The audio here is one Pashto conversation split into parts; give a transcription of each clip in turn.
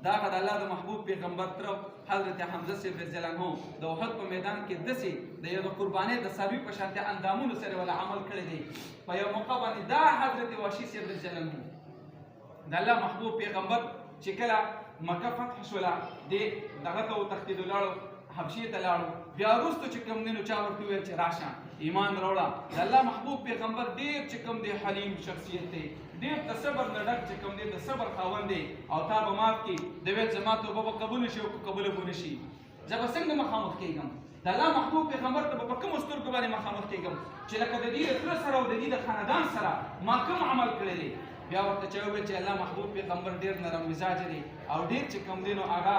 دا هغه د الله د محبوب پیغمبر تر حضرت حمزه صاحب رضی الله عنه د احد په میدان کې دسې د یو قربانۍ د صحابي په شانتي اندامونو سره ولا عمل کړی دی په یو موقع باندې دا حضرت وحشي صاحب رضی الله عنه د الله محبوب پیغمبر چې کله مکه فتح شوله دی دغه ته وتښتېدو لاړو حبشې ته لاړو بیا وروسته چې کوم دی نو چا ورته وویل چې راشه ایمان راوړه د الله محبوب پیغمبر ډېر چې کوم دی حلیم شخصیت دی ډېر د صبر نه ډک چې کوم دی د صبر خاوند دی او تا به ماف کړي د ویل زما توبه به قبول شي او که قبوله به نه شي زه به څنګه مخامخ کېږم د الله محبوب پیغمبر ته به په کومو سترګو باندې مخامخ کېږم چې لکه د دې د تره سره او د دې د خاندان سره ما کوم عمل کړی دی بیا ورته چا وویل چې الله محبوب پیغمبر ډېر نرم مزاجه دی او ډېر چې کوم دی نو هغه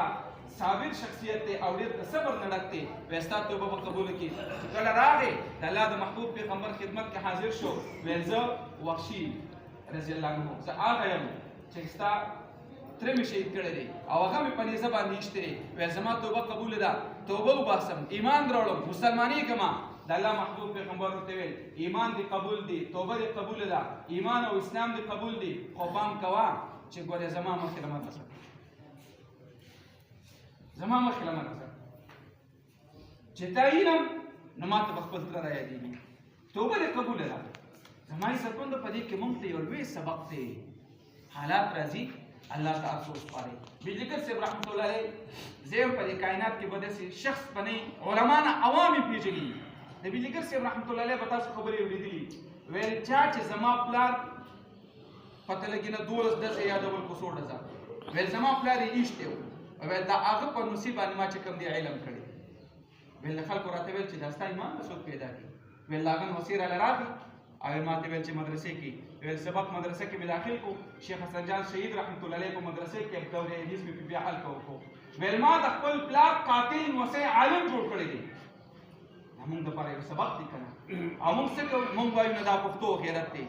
صابر شخصیت دی او ډېر د صبر نه ډک دی وایي ستا توبه به قبوله کړي چې کله راغی د الله د محبوب پیغمبر خدمت کې حاضر شو ویل زه وحشي رضی الله عنه زه هغه یم چې ستا تره مې شهید کړی دی او هغه مې په نیزه باندې ایښتی دی ویل زما توبه قبوله ده توبه وباسم ایمان راوړم مسلمانېږم د الله محبوب پیغمبر ورته ویل ایمان دې قبول دی توبه دې قبوله ده ایمان او اسلام دې قبول دی خو پام کوه چې ګورې زما مخکې له مدرسه زما مخکې له مدرسه چې تا وینم نو ما ته به خپل تره رایادېږي توبه دې قبوله ده زما عزتمندو په دې کې موږ ته یو لوی سبق دی حالات راځي الله ته افسوس پاري بجلیګر صاحب رحمت الله علیه زه په دې کائنات کې به داسې شخص به نه علما نه عوام یې پېژني د بجلیګر صاحب رحمت الله علیه به تاسو خبرې اورېدلي ویل چا چې زما پلار پته لګي نه 12 ډزې یادول کو 16 ډزه ویل زما پلار یې ایښتی و ویل دا هغه په نصیب باندې ما چې کوم دی علم کړی ویل خلکو راته ویل چې دا ستا ایمان به څوک پیدا کړي ویل هغه نصیر علی راغی او ما ته ویل چې مدرسې کې ویل سبق مدرسه کې مې داخل کو شیخ حسن جان شهید رحمت الله علیه په مدرسې کې دوره حدیث مې بیا حل کو ویل ما د خپل پلار قاتل وسه عالم جوړ کړی دی موږ د پاره یو سبق دی کنه او موږ څه کوو موږ وایو نه دا پښتو غیرت دی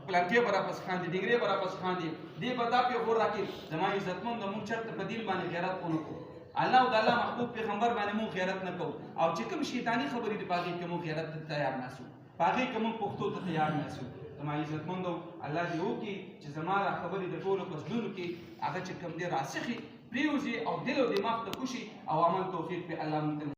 پلانټي برا پس خان دي ډنګري برا پس خان دي دی بدا په غور راکې زما عزتمند موږ چرته په دین باندې غیرت ونه کو الله او د الله محبوب پیغمبر باندې موږ غیرت نه کوو او چې کوم شیطانی خبرې دی پاږي کې موږ غیرت ته تیار نه سو پاږي کې موږ پښتو ته تیار نه سو زما عزتمند الله دې وکړي چې زما خبرې د ټولو په زړونو کې هغه چې کوم دی راسخي پریوزي او دل او دماغ ته خوشي او عمل توفیق په الله مونږ